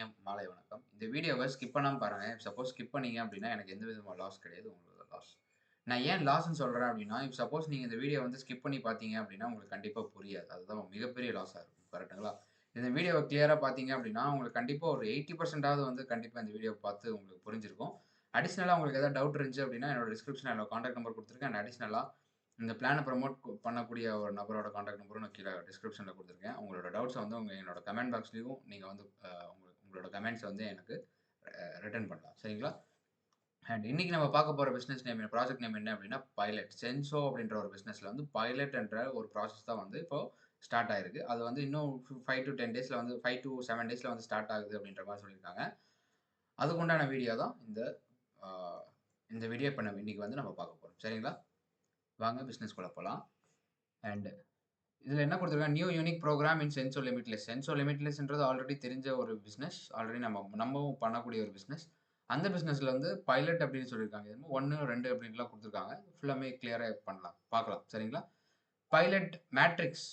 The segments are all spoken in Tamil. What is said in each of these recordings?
இனிய மாலை வணக்கம். இந்த வீடியோவ ஸ்கிப் பண்ணாம பாருங்க. சப்போஸ் ஸ்கிப் பண்ணீங்க அப்டின்னா, எனக்கு எந்த விதமான லாஸ் கிடையாது. உங்களுக்கு லாஸ். நான் ஏன் லாஸ்ன்னு சொல்றேன் அப்டின்னா, சப்போஸ் நீங்க இந்த வீடியோ வந்து ஸ்கிப் பண்ணி பார்த்தீங்க அப்டின்னா, உங்களுக்கு கண்டிப்பா புரியாது. அதுதான் மிகப்பெரிய லாஸா இருக்கும். கரெக்ட்டுங்களா? இந்த வீடியோவ கிளியரா பார்த்தீங்க அப்டின்னா, உங்களுக்கு கண்டிப்பா ஒரு 80% வந்து கண்டிப்பா இந்த வீடியோவ பார்த்து உங்களுக்கு புரிஞ்சிருக்கும். அடிஷனலா உங்களுக்கு ஏதாவது டவுட் இருந்துச்சு அப்டின்னா, என்னோட டிஸ்கிரிப்ஷன்ல என்னோட கான்டாக்ட் நம்பர் குடுத்துருக்கேன். அண்ட் அடிஷனலா இந்த பிளான பண்ணக்கூடிய ஒரு நபரோட கான்டாக்ட் நம்பரும் நான் கீழ டிஸ்கிரிப்ஷன்ல குடுத்துருக்கேன். உங்களோட டவுட்ஸ வந்து என்னோட கமெண்ட் பாக்ஸ்லயும் நீங்க வந்து உங்களோட கமெண்ட்ஸ வந்து எனக்கு ரிட்டர்ன் பண்ணலாம். சரிங்களா? அண்ட் இன்னைக்கு நம்ம பார்க்க போற பிசினஸ் நேம் ப்ராஜெக்ட் நேம் என்ன அப்டின்னா, பைலட். சென்சோ அப்டின்ற ஒரு பிசினஸ்ல வந்து பைலட் என்ற ஒரு ப்ராசஸ் தான் வந்து இப்போ ஸ்டார்ட் ஆயிருக்கு. அது வந்து இன்னும் 5 டூ 10 டேஸ்ல வந்து 5 டூ 7 டேஸ்ல வந்து ஸ்டார்ட் ஆகுது அப்டின்ற மாரி சொல்லியிருக்காங்க. அதுக்கு உண்டான வீடியோ தான் அ இந்த வீடியோ இப்ப இன்னைக்கு வந்து நம்ம பார்க்க போறோம். சரிங்களா? வாங்க பிசினஸ்க்குள்ள போலாம். அண்ட் இதுல என்ன குடுத்துருக்காங்க, நியூ யூனிக் புரோகிராம் இன் சென்சோ லிமிட்லெஸ். சென்சோ லிமிட்லெஸ்ன்றது ஆல்ரெடி தெரிஞ்ச ஒரு பிசினஸ். ஆல்ரெடி நம்மவும் பண்ணக்கூடிய ஒரு பிசினஸ். அந்த பிசினஸ்ல வந்து பைலட் அப்படின்னு சொல்லியிருக்காங்க. இது 1, 2 அப்படின்லாம் குடுத்துருக்காங்க. ஃபுல்லாமே கிளியரா பண்ணலாம். பார்க்கலாம். சரிங்களா? பைலட் மேட்ரிக்ஸ்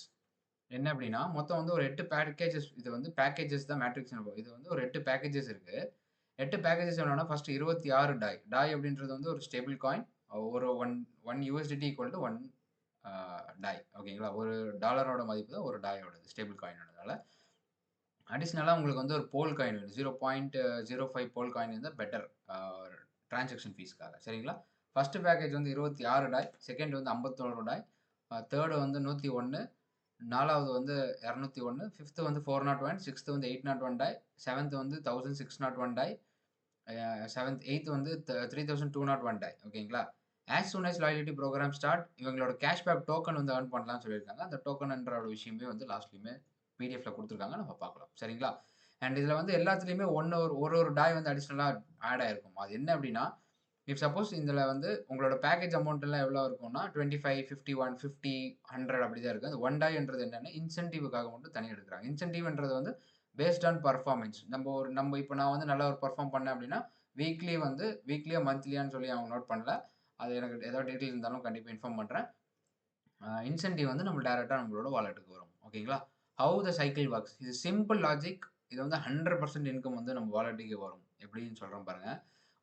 என்ன அப்படின்னா, மொத்தம் வந்து ஒரு 8 பேக்கேஜஸ் இது வந்து பேக்கேஜஸ் தான் மேட்ரிக்ஸ்ன்னு இது வந்து ஒரு 8 பேக்கேஜஸ் இருக்கு. 8 பேக்கேஜஸ் என்னன்னா, ஃபர்ஸ்ட் 26 டாய். டாய் அப்படின்றது வந்து ஒரு ஸ்டேபிள் காயின். ஒரு 1 USDT ஈக்குவல் டூ 1 ஆ டாய். ஓகேங்களா? ஒரு டாலரோட மதிப்பு தான் ஒரு டாயோடது. ஸ்டேபிள் காயினோடதால. அடிஷனலா உங்களுக்கு வந்து ஒரு போல் காயின் வேணும். 0.05 போல் காயின் இருந்தா பெட்டர். ஆ டிரான்சாக்ஷன் ஃபீஸ்க்காக. சரிங்களா? ஃபர்ஸ்ட் பேக்கேஜ் வந்து 26 டாய். செகண்ட் வந்து 51 டாய். தேர்ட் வந்து 101. 4வது வந்து 201. 5த் வந்து 401. 6த் வந்து 801 டாய். 7த் வந்து 1601 டாய். 8த் வந்து 3201 டாய். ஓகேங்களா? As soon as loyalty programme start இவங்களோட கேஷ்பேக் டோக்கன் வந்து ஏர்ன் பண்ணலாம்னு சொல்லியிருக்காங்க. அந்த டோக்கன்ன்ற ஒரு விஷயமே வந்து லாஸ்ட்லயுமே பிடிஎஃப்ல குடுத்துருக்காங்க. நம்ம பார்க்கலாம். சரிங்களா? அண்ட் இதுல வந்து எல்லாத்துலயுமே ஒரு டாய் வந்து அடிஷனலா ஆட் ஆயிருக்கும். அது என்ன அப்டின்னா, இஃப் சப்போஸ் இதுல வந்து உங்களோட பேக்கேஜ் அமவுண்ட் எல்லாம் எவ்வளோ இருக்கும்னா 25, 51, 50, 100 அப்படிதான் இருக்கு. அந்த 1 டாய்ன்றது என்னன்னா, இன்சென்டிவ்க்காக மட்டும் தனியா எடுக்குறாங்க. இன்சென்டிவ்ன்றது வந்து பேஸ்ட் ஆன் பெர்ஃபார்மன்ஸ். நம்ம இப்ப நான் வந்து நல்லா ஒரு பெர்ஃபார்ம் பண்ணேன் அப்டின்னா, வீக்லியா மந்த்லியான்னு சொல்லி அவங்க நோட் பண்ணல. அது எனக்கு ஏதாவது டீடெயில் இருந்தாலும் கண்டிப்பா இன்ஃபார்ம் பண்றேன். இன்சென்டிவ் வந்து நம்ம டைரக்ட்டா நம்மளோட வாலெட்டுக்கு வரும். ஓகேங்களா? How the cycle works. இது சிம்பிள் லாஜிக். இது வந்து 100% இன்கம் வந்து நம்ம வாலெட்டுக்கே வரும். எப்படின்னு சொல்றேன் பாருங்க.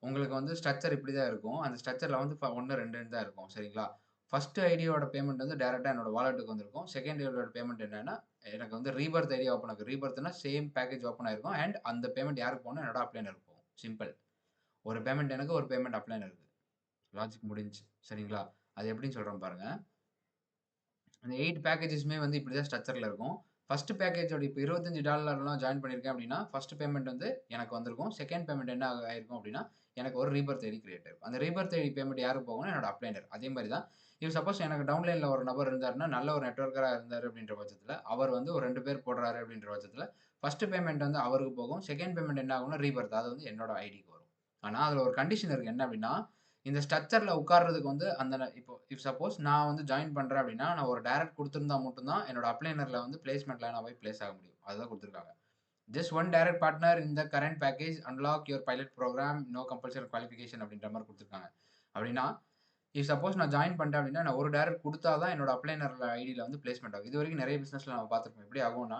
உங்களுக்கு வந்து ஸ்ட்ரக்சர் இப்படி தான் இருக்கும். அந்த ஸ்ட்ரக்சர்ல வந்து 1, 2ன்னு தான் இருக்கும். சரிங்களா? ஃபர்ஸ்ட் ஐடியோட பேமெண்ட் வந்து டைரக்ட்டா என்னோட வாலெட்டுக்கு வந்திருக்கும். செகண்ட் ஐடியோட பேமெண்ட் என்னன்னா, எனக்கு வந்து ரீபர்த் ஐடி ஓப்பன் ஆகும். ரீபர்த்னா சேம் பேக்கேஜ் ஓப்பன் ஆயிருக்கும். அண்ட் அந்த பேமெண்ட் யாருக்கு போகும்னா, என்னோட அப்ளைனருக்கு போகும். சிம்பிள். ஒரு பேமெண்ட் எனக்கு, ஒரு பேமெண்ட் அப்ளைனருக்கு. லாஜிக் முடிஞ்சுச்சு. சரிங்களா? அது எப்படின்னு சொல்றேன் பாருங்க. அந்த 8 பேக்கேஜஸுமே வந்து இப்படி தான் ஸ்ட்ரக்சர்ல இருக்கும். ஃபர்ஸ்ட் பேக்கேஜோட இப்ப $25 ஜாயின் பண்ணியிருக்கேன் அப்படின்னா, ஃபர்ஸ்ட் பேமெண்ட் வந்து எனக்கு வந்திருக்கும். செகண்ட் பேமெண்ட் என்ன ஆயிருக்கும் அப்படின்னா, எனக்கு ஒரு ரீபர்த் ஐடி கிரியேட் ஆயிருக்கும். அந்த ரீபர்த் ஐடி பேமெண்ட் யாருக்கு போகும்னா, என்னோட அப்ளைனர். அதே மாரி தான். இஃப் சப்போஸ் எனக்கு டவுன்லைன்ல ஒரு நபர் இருந்தாருன்னா, நல்ல ஒரு நெட்வொர்க்கரா இருந்தாரு அப்படின்ற பட்சத்தில, அவர் வந்து ஒரு 2 பேர் போடுறாரு அப்படின்ற பட்சத்தில, ஃபர்ஸ்ட் பேமெண்ட் வந்து அவருக்கு போகும். செகண்ட் பேமெண்ட் என்ன ஆகும்னா, ரீபர்த். அது வந்து என்னோட ஐடிக்கு வரும். ஆனா, அதுல ஒரு கண்டிஷன் இருக்கு. என்ன அப்படின்னா, இந்த ஸ்ட்ரக்சர்ல உட்கார்றதுக்கு வந்து இப்போ இஃப் சப்போஸ் நான் வந்து ஜாயின் பண்றேன் அப்படின்னா, நான் ஒரு டைரக்ட் குடுத்திருந்தா மட்டும் தான் என்னோட அப்ளைனர்ல வந்து பிளேஸ்மென்ட்ல நான் போய் பிளேஸ் ஆக முடியும். அதுதான் குடுத்திருக்காங்க. Just one direct partner in the current package unlock your pilot programme no compulsory qualification அப்படின்ற மாரி குடுத்திருக்காங்க. அப்படின்னா, இஃப் சப்போஸ் நான் ஜாயின் பண்ணிட்டேன் அப்படின்னா, நான் ஒரு டைரக்ட் குடுத்தா தான் என்னோட அப்ளைனர்ல ஐடில வந்து பிளேஸ்மென்ட் ஆகும். இதுவரைக்கும் நெறைய பிசினஸ்ல நம்ம பார்த்திருப்போம். எப்படி ஆகும்னா,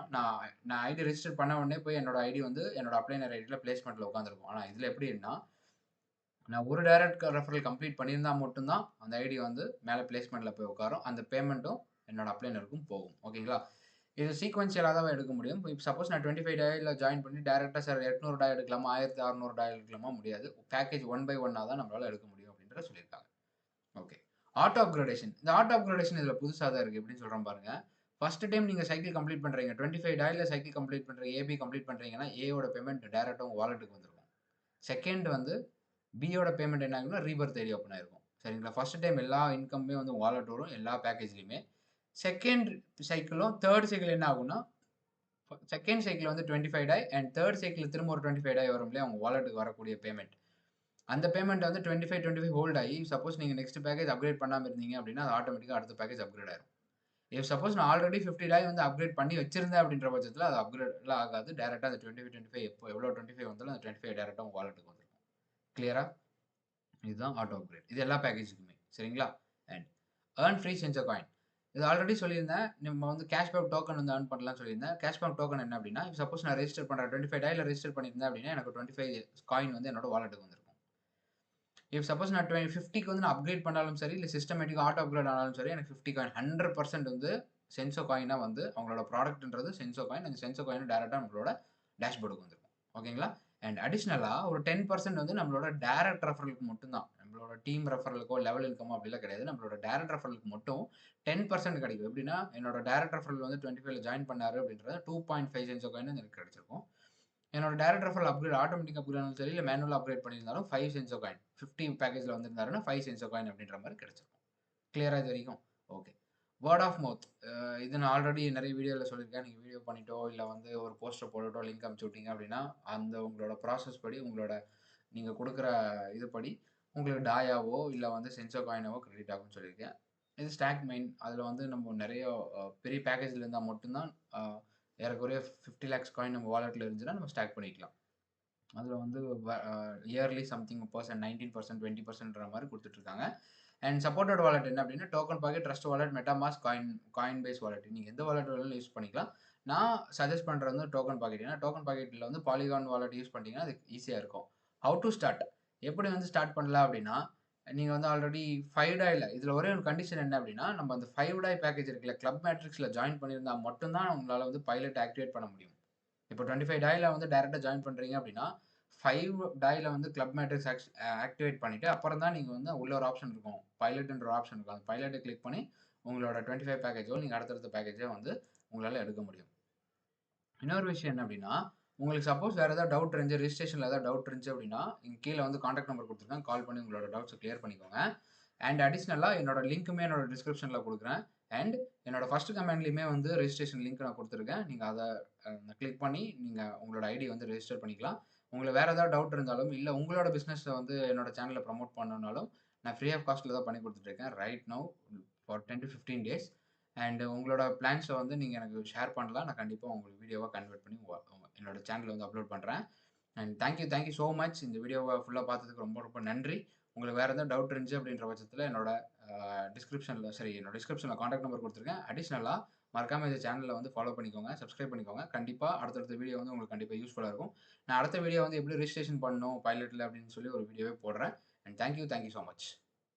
நான் ஐடி ரிஜிஸ்டர் பண்ண உடனே போய் என்னோட ஐடி வந்து என்னோட அப்ளைனர் ஐடில பிளேஸ்மென்ட்ல உட்கார்ந்திருக்கும். ஆனா இதுல எப்படின்னா நான் ஒரு டைரக்ட் ரெஃபரல் கம்ப்ளீட் பண்ணியிருந்தா மட்டும் தான், அந்த ஐடி வந்து மேல பிளேஸ்மென்ட்ல போய் உட்காரும். அந்த பேமெண்ட்டும் என்னோட அப்ளைனருக்கும் போகும். ஓகேங்களா? இது சீக்வென்ஷியலா தான் எடுக்க முடியும். இப்ப சப்போஸ் நான் 25 டேல ஜாயின் பண்ணி டைரக்ட்டா சார் 800 டாய் எடுக்கலாமா? 1600 டாய் எடுக்கலாமா? முடியாது. பேக்கேஜ் ஒன் பை ஒன்னா தான் நம்மளால எடுக்க முடியும் அப்படின்றத சொல்லியிருக்காங்க. ஓகே. Auto upgradation. இந்த ஆட்டோ அப்கிரேடேஷன் இதுல புதுசா தான் இருக்கு. எப்படின்னு சொல்றேன் பாருங்க. ஃபர்ஸ்ட் டைம் நீங்க சைக்கிள் கம்ப்ளீட் பண்றீங்க. 25 டாய்ல சைக்கிள் கம்ப்ளீட் பண்றீங்க. ஏபி கம்ப்ளீட் பண்றீங்கன்னா, ஏயோட பேமெண்ட் டைரக்ட்டா உங்க வாலெட்டுக்கு வந்துரும். செகண்ட் வந்து பியோட பேமெண்ட் என்ன ஆகும்னா, ரீபர்த் ஐடி ஓப்பன் ஆயிருக்கும். சரிங்களா? ஃபர்ஸ்ட் டைம் எல்லா இன்கமுமே வந்து வாலெட் வரும். எல்லா பேக்கேஜ்லயுமே. செகண்ட் சைக்கிளும், தேர்ட் சைக்கிள் என்ன ஆகும்னா, செகண்ட் சைக்கிள் வந்து 25 டாய் அண்ட் தேர்ட் சைக்கிள் திரும்ப ஒரு 25 டாய் வரும் இல்லையா? உங்க வாலெட்டுக்கு வரக்கூடிய பேமெண்ட். அந்த பேமெண்ட் வந்து 25 ஹோல்ட் ஆகி, சப்போஸ் நீங்க நெக்ஸ்ட் பேக்கேஜ் அப்கிரேட் பண்ணாம இருந்தீங்க அப்படின்னா, அது ஆட்டோமேட்டிக்கா அடுத்த பேக்கேஜ் அப்கிரேட் ஆயிரும். இஃப் சப்போஸ் நான் ஆல்ரெடி 50 டாய் வந்து அப்கிரேட் பண்ணி வச்சிருந்தேன் அப்படின்ற பட்சத்தில, அது அப்கிரேட்லாம் ஆகாது. டைரக்ட்டா அந்த 25 எவ்வளோ 25 வந்தாலும் அந்த 25 டைரக்ட்டா உங்க வாலெட்டுக்கு வந்துரும். கிளியரா? இதுதான் ஆட்டோ அப்கிரேட். இது எல்லா பேக்கேஜுக்குமே. சரிங்களா? And earn free Senso coin. இது ஆல்ரெடி சொல்லியிருந்தேன். நம்ம வந்து கேஷ்பேக் டோக்கன் வந்து ஏர்ன் பண்ணலாம்னு சொல்லியிருந்தேன். கேஷ்பேக் டோக்கன் என்ன அப்டின்னா, சப்போஸ் நான் ரெஜிஸ்டர் பண்றேன் 25 டாலர் ரெஜிஸ்டர் பண்ணியிருந்தேன் அப்டின்னா, எனக்கு 25 காயின் வந்து என்னோட வாலெட்டுக்கு வந்திருக்கும். சப்போஸ் நான் 50க்கு வந்து நான் அப்கிரேட் பண்ணாலும் சரி, இல்ல சிஸ்டமேட்டிக்கா ஆட்டோ அப்கிரேட் ஆனாலும் சரி, எனக்கு 50 காயின் 100% வந்து சென்சோ காயினா வந்து அவங்களோட ப்ராடக்ட்ன்றது சென்சோ காயின். அந்த சென்சோ காயின் டைரக்ட்டா நம்மளோட டேஷ்போர்டுக்கு வந்துரும். ஓகேங்களா? அண்ட் அடிஷனலா ஒரு 10% வந்து நம்மளோட டைரக்ட் ரெஃபரலுக்கு மட்டும் தான். நம்மளோட டீம் ரெஃபரலுக்கோ, லெவல் இன்கமோ அப்படிலாம் கிடையாது. நம்மளோட டைரக்ட் ரெஃபரலுக்கு மட்டும் 10% கிடைக்கும். எப்படின்னா, என்னோட டைரக்ட் ரெஃபரல் வந்து 25ல ஜாயின் பண்ணாரு அப்படின்றது 2.5 சென்சோ காயின் எனக்கு கிடைச்சிருக்கும். என்னோட direct referral upgrade automatic upgrade ஆனாலும் சரி, இல்ல மேனுவலா அப்கிரேட் பண்ணியிருந்தாலும் 5 சென்சோ காயின். 50 பேக்கேஜ்ல வந்திருந்தாருன்னா 5 சென்சோ காயின் அப்படின்ற மாரி கிடைச்சிருக்கும். கிளியரா இது வரைக்கும்? ஓகே. Word of mouth. இது நான் ஆல்ரெடி நெறைய வீடியோல சொல்லியிருக்கேன். நீங்க வீடியோ பண்ணிட்டோ, இல்ல வந்து ஒரு போஸ்டர் போட்டுட்டோ, லிங்க் அனுப்பிச்சு விட்டீங்க அப்படின்னா, அந்த உங்களோட ப்ராசஸ் படி, உங்களோட நீங்க குடுக்குற இது படி, உங்களுக்கு டாயாவோ, இல்ல வந்து சென்சோ காயினாவோ கிரெடிட் ஆகும்னு சொல்லியிருக்கேன். இது ஸ்டாக் மெயின். அதுல வந்து நம்ம நெறைய பெரிய பேக்கேஜ்ல இருந்தா மட்டும் தான் ஏறக்குறைய 50 லேக்ஸ் காயின் நம்ம வாலெட்ல இருந்துச்சுன்னா, நம்ம ஸ்டாக் பண்ணிக்கலாம். அதுல வந்து இயர்லி சம்திங் பெர்சன்ட் 19% 20%ன்ற மாரி குடுத்துட்டுருக்காங்க. அண்ட் சப்போர்ட்டட் வாலெட் என்ன அப்டின்னா, token pocket, trust wallet, MetaMask, Coinbase wallet. நீங்க எந்த வாலெட் வேணாலும் யூஸ் பண்ணிக்கலாம். நான் சஜெஸ்ட் பண்றது வந்து டோக்கன் பாக்கெட். ஏன்னா டோக்கன் பாக்கெட்ல வந்து பாலிகான் வாலெட் யூஸ் பண்ணிட்டீங்கன்னா, அது ஈஸியா இருக்கும். How to start? எப்படி வந்து ஸ்டார்ட் பண்ணலாம் அப்டின்னா, நீங்க வந்து ஆல்ரெடி 5 டாய்ல இதுல ஒரே ஒரு கண்டிஷன் என்ன அப்டின்னா, நம்ம அந்த 5 டாய் பேக்கேஜ் இருக்குல்ல, கிளப் மேட்ரிக்ஸ்ல ஜாயின் பண்ணியிருந்தா மட்டும் தான் உங்களால வந்து பைலட் ஆக்டிவேட் பண்ண முடியும். இப்போ 25 டாய்ல வந்து டைரக்ட்டா ஜாயின் பண்றீங்க அப்படின்னா, 5 டாய்ல வந்து கிளப் மேட்ரிக்ஸ் ஆக்டிவேட் பண்ணிட்டு, அப்புறம் தான் நீங்க வந்து உள்ள ஒரு ஆப்ஷன் இருக்கும். பைலட்ன்ற ஒரு ஆப்ஷன் இருக்கும். அந்த பைலட்ட கிளிக் பண்ணி, உங்களோட 25 பேக்கேஜோ, நீங்க அடுத்தடுத்த பேக்கேஜோ வந்து உங்களால எடுக்க முடியும். இன்னொரு விஷயம் என்ன அப்படின்னா, உங்களுக்கு சப்போஸ் வேற ஏதாவது டவுட் இருந்துச்சு, ரிஜிஸ்ட்ரேஷன்ல ஏதாவது டவுட் இருந்துச்சு அப்படின்னா, இங்க கீழ வந்து கான்டாக்ட் நம்பர் குடுத்துருக்கேன். கால் பண்ணி உங்களோட டவுட்ஸ கிளியர் பண்ணிக்கோங்க. அண்ட் அடிஷனலா என்னோட லிங்க்குமே என்னோட டிஸ்கிரிப்ஷன்ல குடுக்குறேன். அண்ட் என்னோட ஃபர்ஸ்ட் கமெண்ட்லயுமே வந்து ரெஜிஸ்ட்ரேஷன் லிங்க் நான் குடுத்துருக்கேன். நீங்க அத கிளிக் பண்ணி நீங்க உங்களோட ஐடி வந்து ரெஜிஸ்டர் பண்ணிக்கலாம். உங்களுக்கு வேற ஏதாவது டவுட் இருந்தாலும், இல்ல உங்களோட பிசினஸ வந்து என்னோட சேனல்ல ப்ரமோட் பண்ணணும்னாலும், நான் ஃப்ரீ ஆஃப் காஸ்ட்ல தான் பண்ணி குடுத்துட்டு இருக்கேன். Right now for 10 to 15 days. And உங்களோட பிளான்ஸ வந்து நீங்க எனக்கு ஷேர் பண்ணலாம். நான் கண்டிப்பா உங்களுக்கு வீடியோவா கன்வெர்ட் பண்ணி என்னோட சேனல்ல வந்து அப்லோட் பண்றேன். And thank you so much. இந்த வீடியோவ ஃபுல்லா பார்த்ததுக்கு ரொம்ப ரொம்ப நன்றி. உங்களுக்கு வேற ஏதாவது டவுட் இருந்துச்சு அப்படின்ற பட்சத்தில என்னோட என்னோட டிஸ்கிரிப்ஷன்ல கான்டாக்ட் நம்பர் குடுத்துருக்கேன். அடிஷனலா மறக்காம இந்த சேனல வந்து ஃபாலோ பண்ணிக்கோங்க. சப்ஸ்கிரைப் பண்ணிக்கோங்க. கண்டிப்பா அடுத்தடுத்த வீடியோ வந்து உங்களுக்கு கண்டிப்பா யூஸ்ஃபுல்லா இருக்கும். நான் அடுத்த வீடியோ வந்து எப்படி ரிஜிஸ்ட்ரேஷன் பண்ணணும் பைலட்ல அப்படின்னு சொல்லி ஒரு வீடியோவே போடுறேன். And thank you so much.